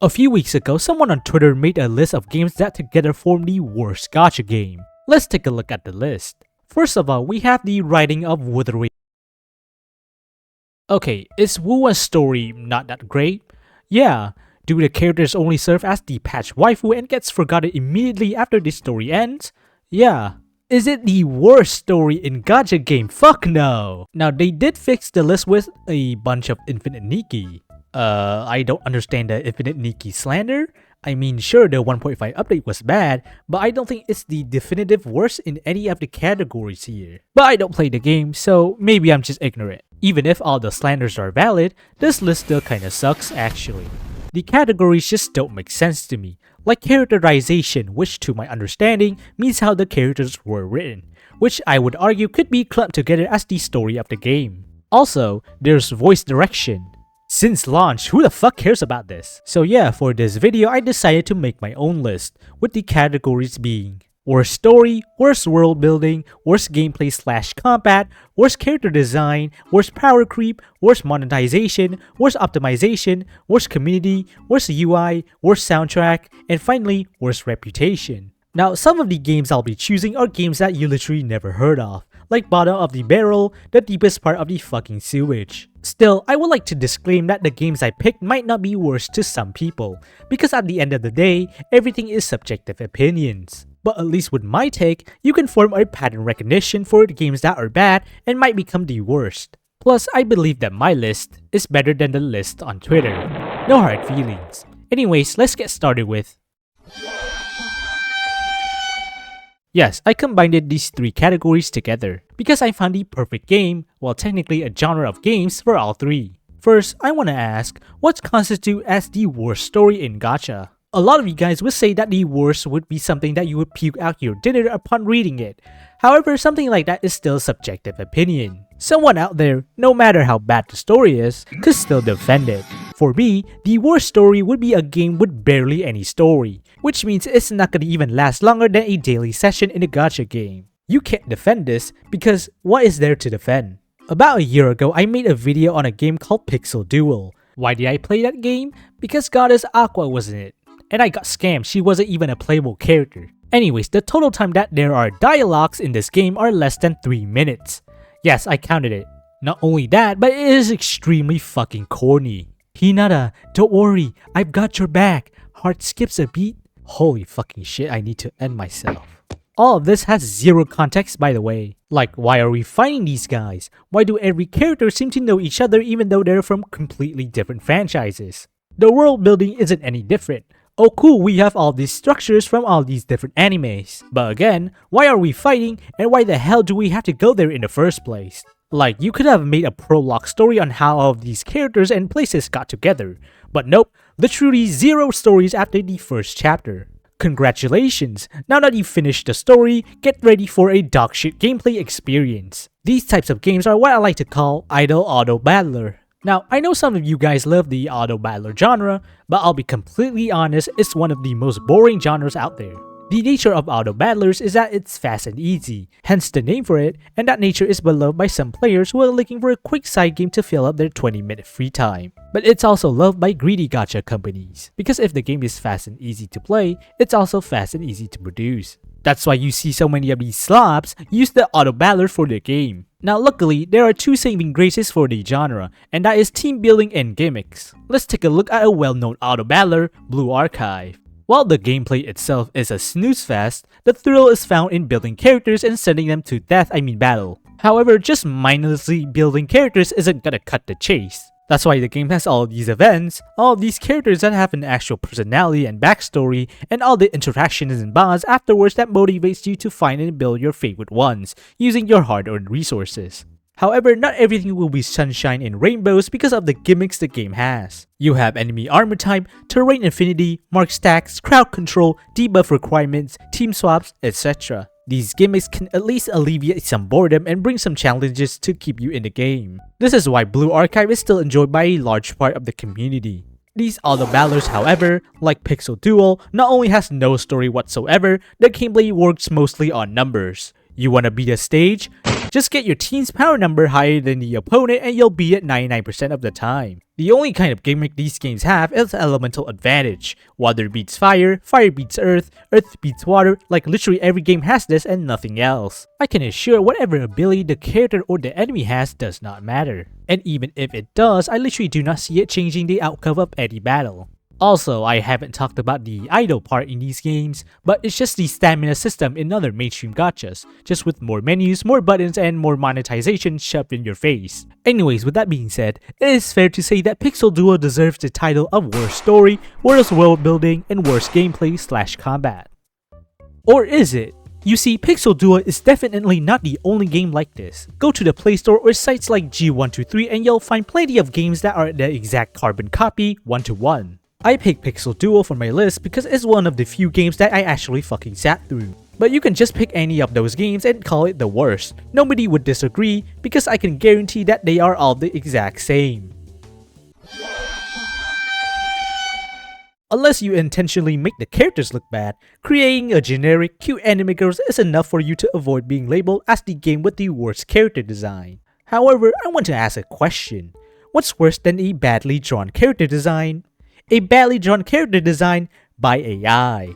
A few weeks ago, someone on Twitter made a list of games that together form the worst gacha game. Let's take a look at the list. First of all, we have the writing of Wuthering. Okay, is Wua's story not that great? Yeah. Do the characters only serve as the patch waifu and gets forgotten immediately after the story ends? Yeah. Is it the worst story in gacha game? Fuck no! Now they did fix the list with a bunch of Infinite Nikki. I don't understand the Infinite Nikki slander. I mean, sure, the 1.5 update was bad, but I don't think it's the definitive worst in any of the categories here. But I don't play the game, so maybe I'm just ignorant. Even if all the slanders are valid, this list still kinda sucks actually. The categories just don't make sense to me, like characterization, which to my understanding means how the characters were written, which I would argue could be clumped together as the story of the game. Also, there's voice direction. Since launch, who the fuck cares about this? So yeah, for this video I decided to make my own list, with the categories being worst story, worst world building, worst gameplay / combat, worst character design, worst power creep, worst monetization, worst optimization, worst community, worst UI, worst soundtrack, and finally, worst reputation. Now, some of the games I'll be choosing are games that you literally never heard of, like bottom of the barrel, the deepest part of the fucking sewage. Still, I would like to disclaim that the games I picked might not be worst to some people, because at the end of the day, everything is subjective opinions. But at least with my take, you can form a pattern recognition for the games that are bad and might become the worst. Plus, I believe that my list is better than the list on Twitter. No hard feelings. Anyways, let's get started with... Yes, I combined these three categories together, because I found the perfect game, well technically a genre of games for all three. First, I want to ask, what constitutes as the worst story in gacha? A lot of you guys would say that the worst would be something that you would puke out your dinner upon reading it. However, something like that is still subjective opinion. Someone out there, no matter how bad the story is, could still defend it. For me, the worst story would be a game with barely any story, which means it's not gonna even last longer than a daily session in a gacha game. You can't defend this because what is there to defend? About a year ago, I made a video on a game called Pixel Duel. Why did I play that game? Because Goddess Aqua was in it. And I got scammed, she wasn't even a playable character. Anyways, the total time that there are dialogues in this game are less than 3 minutes. Yes, I counted it. Not only that, but it is extremely fucking corny. Hinata, don't worry, I've got your back. Heart skips a beat. Holy fucking shit, I need to end myself. All of this has zero context by the way. Like, why are we fighting these guys? Why do every character seem to know each other even though they're from completely different franchises? The world building isn't any different. Oh cool, we have all these structures from all these different animes. But again, why are we fighting and why the hell do we have to go there in the first place? Like, you could have made a prologue story on how all of these characters and places got together. But nope, literally zero stories after the first chapter. Congratulations, now that you've finished the story, get ready for a dogshit gameplay experience. These types of games are what I like to call idle auto battler. Now, I know some of you guys love the auto battler genre, but I'll be completely honest, it's one of the most boring genres out there. The nature of auto battlers is that it's fast and easy, hence the name for it, and that nature is beloved by some players who are looking for a quick side game to fill up their 20-minute free time. But it's also loved by greedy gacha companies, because if the game is fast and easy to play, it's also fast and easy to produce. That's why you see so many of these slobs use the auto battler for their game. Now luckily, there are two saving graces for the genre, and that is team building and gimmicks. Let's take a look at a well-known auto battler, Blue Archive. While the gameplay itself is a snooze fest, the thrill is found in building characters and sending them to battle. However, just mindlessly building characters isn't gonna cut the chase. That's why the game has all these events, all of these characters that have an actual personality and backstory, and all the interactions and bonds afterwards that motivates you to find and build your favorite ones, using your hard-earned resources. However, not everything will be sunshine and rainbows because of the gimmicks the game has. You have enemy armor type, terrain affinity, mark stacks, crowd control, debuff requirements, team swaps, etc. These gimmicks can at least alleviate some boredom and bring some challenges to keep you in the game. This is why Blue Archive is still enjoyed by a large part of the community. These auto battlers, however, like Pixel Duel, not only has no story whatsoever, the gameplay works mostly on numbers. You wanna beat a stage? Just get your team's power number higher than the opponent and you'll beat it 99% of the time. The only kind of gimmick these games have is elemental advantage. Water beats fire, fire beats earth, earth beats water, like literally every game has this and nothing else. I can assure whatever ability the character or the enemy has does not matter. And even if it does, I literally do not see it changing the outcome of any battle. Also, I haven't talked about the idle part in these games, but it's just the stamina system in other mainstream gachas, just with more menus, more buttons, and more monetization shoved in your face. Anyways, with that being said, it is fair to say that Pixel Duo deserves the title of worst story, worst world building, and worst gameplay/combat. Or is it? You see, Pixel Duo is definitely not the only game like this. Go to the Play Store or sites like G123 and you'll find plenty of games that are the exact carbon copy, one-to-one. I picked Pixel Duo for my list because it's one of the few games that I actually fucking sat through. But you can just pick any of those games and call it the worst. Nobody would disagree because I can guarantee that they are all the exact same. Unless you intentionally make the characters look bad, creating a generic cute anime girls is enough for you to avoid being labeled as the game with the worst character design. However, I want to ask a question. What's worse than a badly drawn character design? A badly drawn character design by AI.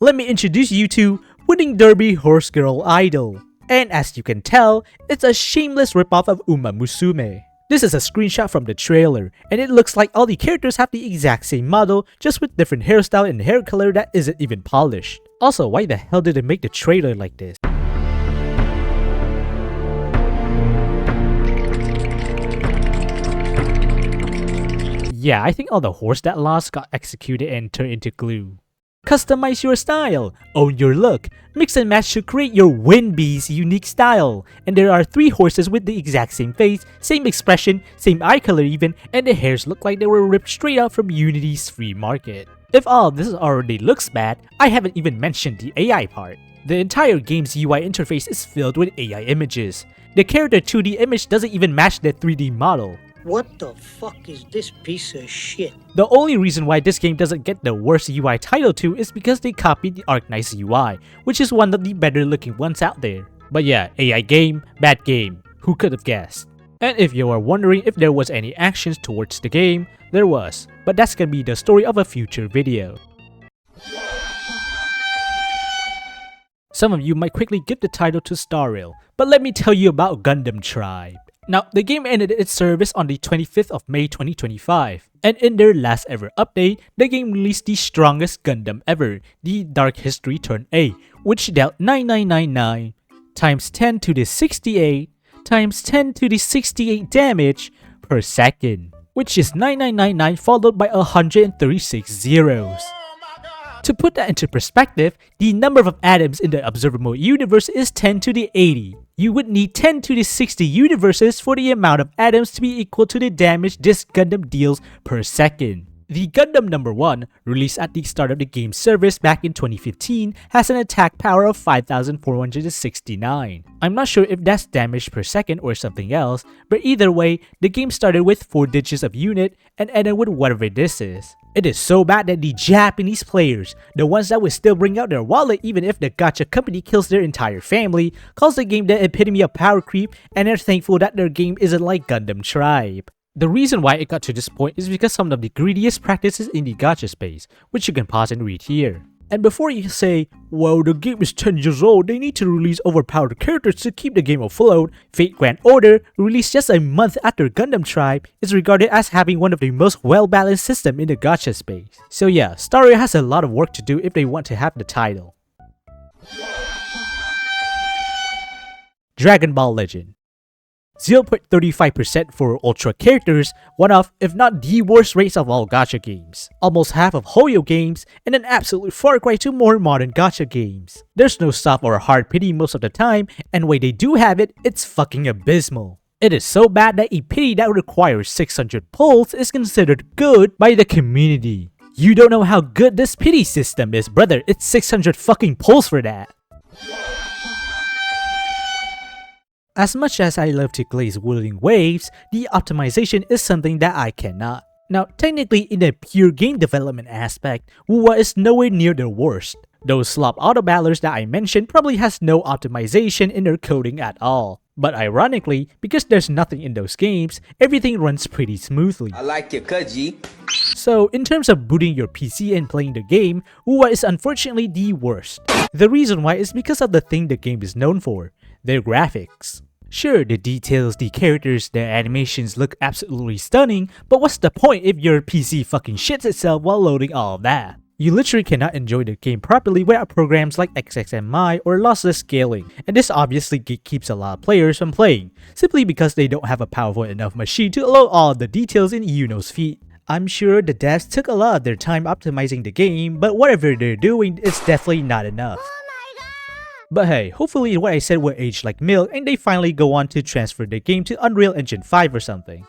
Let me introduce you to Winning Derby Horse Girl Idol. And as you can tell, it's a shameless ripoff of Uma Musume. This is a screenshot from the trailer, and it looks like all the characters have the exact same model, just with different hairstyle and hair color that isn't even polished. Also, why the hell did they make the trailer like this? Yeah, I think all the horse that lost got executed and turned into glue. Customize your style, own your look, mix and match to create your Winbee's unique style. And there are 3 horses with the exact same face, same expression, same eye color even, and the hairs look like they were ripped straight out from Unity's free market. If all of this already looks bad, I haven't even mentioned the AI part. The entire game's UI interface is filled with AI images. The character 2D image doesn't even match the 3D model. What the fuck is this piece of shit? The only reason why this game doesn't get the worst UI title too is because they copied the Arknight's UI, which is one of the better looking ones out there. But yeah, AI game, bad game. Who could have guessed? And if you are wondering if there was any actions towards the game, there was. But that's gonna be the story of a future video. Some of you might quickly give the title to Star Rail, but let me tell you about Gundam Tribe. Now, the game ended its service on the 25th of May 2025, and in their last ever update, the game released the strongest Gundam ever, the Dark History Turn A, which dealt 9999 times 10 to the 68 times 10 to the 68 damage per second, which is 9999 followed by 136 zeros. To put that into perspective, the number of atoms in the observable universe is 10 to the 80. You would need 10 to the 60 universes for the amount of atoms to be equal to the damage this Gundam deals per second. The Gundam number 1, released at the start of the game's service back in 2015, has an attack power of 5,469. I'm not sure if that's damage per second or something else, but either way, the game started with 4 digits of unit and ended with whatever this is. It is so bad that the Japanese players, the ones that would still bring out their wallet even if the gacha company kills their entire family, calls the game the epitome of power creep and are thankful that their game isn't like Gundam Tribe. The reason why it got to this point is because some of the greediest practices in the gacha space, which you can pause and read here. And before you say, well, the game is 10 years old, they need to release overpowered characters to keep the game afloat, Fate Grand Order, released just a month after Gundam Tribe, is regarded as having one of the most well-balanced systems in the gacha space. So yeah, Star Rail has a lot of work to do if they want to have the title. Dragon Ball Legend. 0.35% for Ultra characters, one of, if not the worst rates of all gacha games. Almost half of Hoyo games, and an absolute far cry to more modern gacha games. There's no soft or hard pity most of the time, and when they do have it, it's fucking abysmal. It is so bad that a pity that requires 600 pulls is considered good by the community. You don't know how good this pity system is, brother, it's 600 fucking pulls for that. As much as I love to glaze whirling waves, the optimization is something that I cannot. Now, technically in a pure game development aspect, Wuwa is nowhere near the worst. Those slop auto battlers that I mentioned probably has no optimization in their coding at all. But ironically, because there's nothing in those games, everything runs pretty smoothly. I like your cut, G. So in terms of booting your PC and playing the game, UWA is unfortunately the worst. The reason why is because of the thing the game is known for, their graphics. Sure, the details, the characters, the animations look absolutely stunning, but what's the point if your PC fucking shits itself while loading all of that? You literally cannot enjoy the game properly without programs like XXMI or lossless scaling, and this obviously keeps a lot of players from playing, simply because they don't have a powerful enough machine to allow all of the details in Uno's feet. I'm sure the devs took a lot of their time optimizing the game, but whatever they're doing, it's definitely not enough. But hey, hopefully what I said will age like milk and they finally go on to transfer the game to Unreal Engine 5 or something.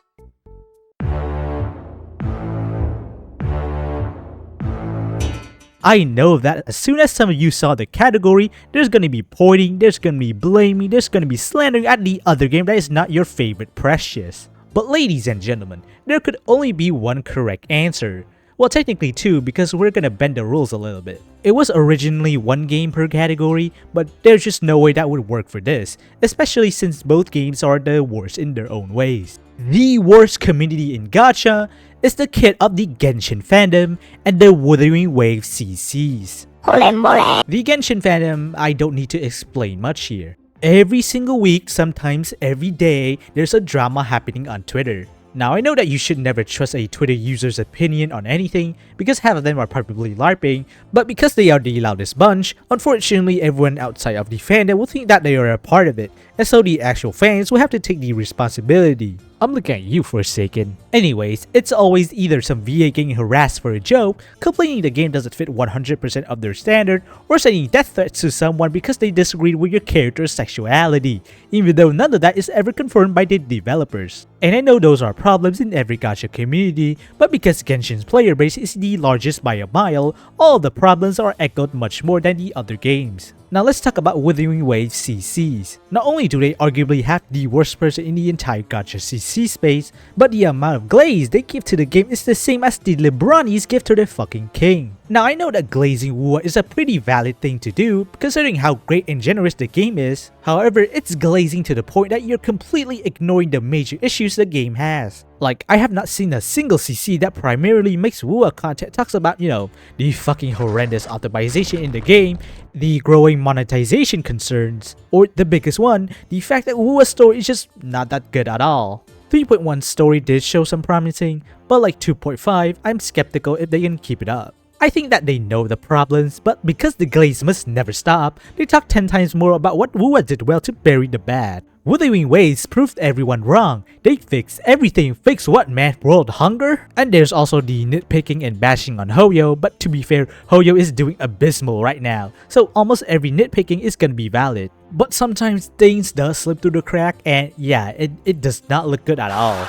I know that as soon as some of you saw the category, there's gonna be pointing, there's gonna be blaming, there's gonna be slandering at the other game that is not your favorite precious. But ladies and gentlemen, there could only be one correct answer. Well, technically two, because we're gonna bend the rules a little bit. It was originally one game per category, but there's just no way that would work for this, especially since both games are the worst in their own ways. The worst community in Gacha is the kid of the Genshin fandom and the Wuthering Wave CCs. The Genshin fandom, I don't need to explain much here. Every single week, sometimes every day, there's a drama happening on Twitter. Now, I know that you should never trust a Twitter user's opinion on anything because half of them are probably LARPing, but because they are the loudest bunch, unfortunately everyone outside of the fandom will think that they are a part of it, and so the actual fans will have to take the responsibility. I'm looking at you, Forsaken. Anyways, it's always either some VA getting harassed for a joke, complaining the game doesn't fit 100% of their standard, or sending death threats to someone because they disagreed with your character's sexuality, even though none of that is ever confirmed by the developers. And I know those are problems in every gacha community, but because Genshin's player base is the largest by a mile, all the problems are echoed much more than the other games. Now let's talk about Wuthering Wave CCs. Not only do they arguably have the worst person in the entire gacha CC space, but the amount of glaze they give to the game is the same as the Libranis give to their fucking king. Now I know that glazing WUA is a pretty valid thing to do considering how great and generous the game is. However, it's glazing to the point that you're completely ignoring the major issues the game has. Like, I have not seen a single CC that primarily makes WUA content talks about, the fucking horrendous optimization in the game, the growing monetization concerns, or the biggest one, the fact that WUA's story is just not that good at all. 3.1 story did show some promising, but like 2.5, I'm skeptical if they can keep it up. I think that they know the problems, but because the glaze must never stop, they talk 10 times more about what WUA did well to bury the bad. Wuthering Waves proved everyone wrong. They fixed everything. Fix what, man? World hunger? And there's also the nitpicking and bashing on Hoyo, but to be fair, Hoyo is doing abysmal right now, so almost every nitpicking is gonna be valid. But sometimes things does slip through the crack, and yeah, it does not look good at all.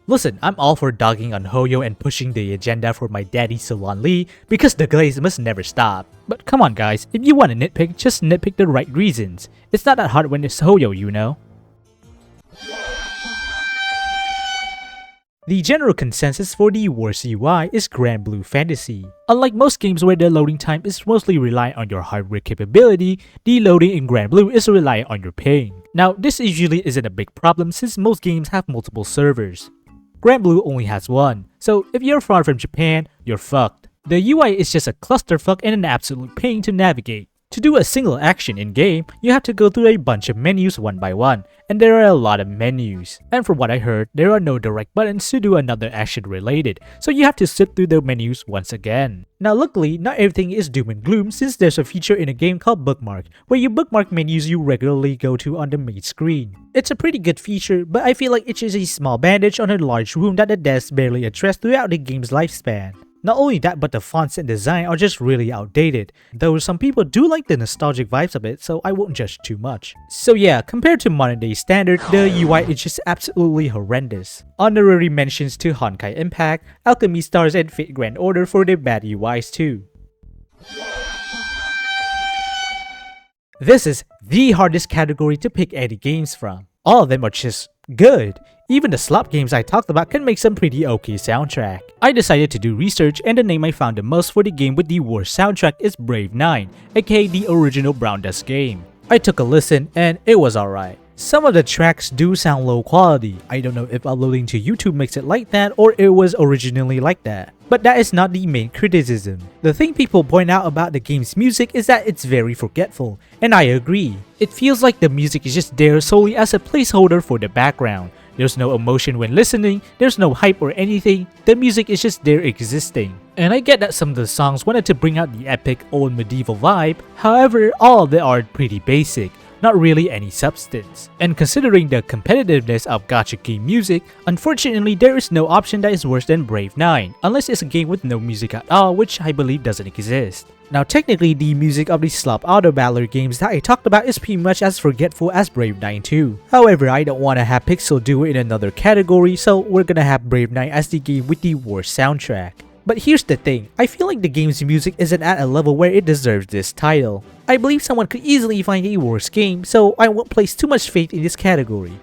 Listen, I'm all for dogging on Hoyo and pushing the agenda for my daddy Solon Lee because the glaze must never stop. But come on guys, if you want to nitpick, just nitpick the right reasons. It's not that hard when it's Hoyo, you know. The general consensus for the worst UI is Grand Blue Fantasy. Unlike most games where the loading time is mostly reliant on your hardware capability, the loading in Grand Blue is reliant on your ping. Now, this usually isn't a big problem since most games have multiple servers. Grand Blue only has one, so if you're far from Japan, you're fucked. The UI is just a clusterfuck and an absolute pain to navigate. To do a single action in-game, you have to go through a bunch of menus one by one, and there are a lot of menus. And from what I heard, there are no direct buttons to do another action related, so you have to sit through the menus once again. Now luckily, not everything is doom and gloom since there's a feature in a game called Bookmark, where you bookmark menus you regularly go to on the main screen. It's a pretty good feature, but I feel like it's just a small bandage on a large wound that the devs barely addressed throughout the game's lifespan. Not only that, but the fonts and design are just really outdated, though some people do like the nostalgic vibes of it, so I won't judge too much. So yeah, compared to modern day standard, the UI is just absolutely horrendous. Honorary mentions to Honkai Impact, Alchemy Stars, and Fate Grand Order for their bad UIs too. This is the hardest category to pick any games from. All of them are just good. Even the slop games I talked about can make some pretty okay soundtrack. I decided to do research, and the name I found the most for the game with the worst soundtrack is Brave 9, aka the original Brown Dust game. I took a listen and it was alright. Some of the tracks do sound low quality. I don't know if uploading to YouTube makes it like that or it was originally like that. But that is not the main criticism. The thing people point out about the game's music is that it's very forgetful, and I agree. It feels like the music is just there solely as a placeholder for the background. There's no emotion when listening, there's no hype or anything, the music is just there existing. And I get that some of the songs wanted to bring out the epic old medieval vibe, however all of them are pretty basic, not really any substance. And considering the competitiveness of gacha game music, unfortunately there is no option that is worse than Brave 9, unless it's a game with no music at all, which I believe doesn't exist. Now technically the music of the slop auto battler games that I talked about is pretty much as forgetful as Brave 9 too. However, I don't want to have Pixel Duo in another category, so we're gonna have Brave 9 as the game with the worst soundtrack. But here's the thing, I feel like the game's music isn't at a level where it deserves this title. I believe someone could easily find a worse game, so I won't place too much faith in this category.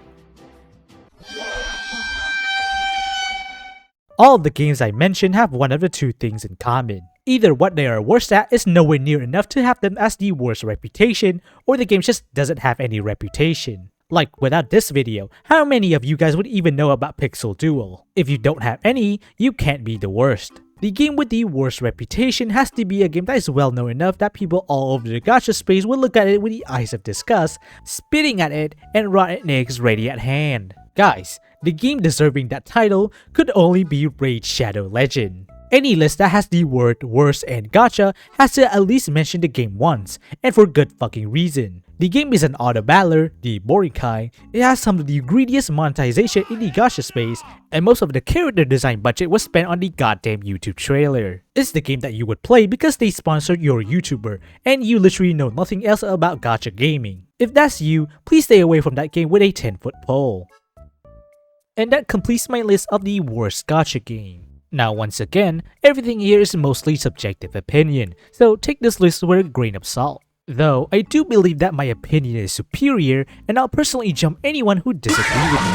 All of the games I mentioned have one of the two things in common. Either what they are worst at is nowhere near enough to have them as the worst reputation, or the game just doesn't have any reputation. Like without this video, how many of you guys would even know about Pixel Duel? If you don't have any, you can't be the worst. The game with the worst reputation has to be a game that is well known enough that people all over the gacha space will look at it with the eyes of disgust, spitting at it, and rotten eggs ready at hand. Guys, the game deserving that title could only be Raid Shadow Legend. Any list that has the word worst and gacha has to at least mention the game once, and for good fucking reason. The game is an auto battler, the boring kind, it has some of the greediest monetization in the gacha space, and most of the character design budget was spent on the goddamn YouTube trailer. It's the game that you would play because they sponsored your YouTuber, and you literally know nothing else about gacha gaming. If that's you, please stay away from that game with a 10-foot pole. And that completes my list of the worst gacha game. Now once again, everything here is mostly subjective opinion, so take this list with a grain of salt. Though, I do believe that my opinion is superior, and I'll personally jump anyone who disagrees with me.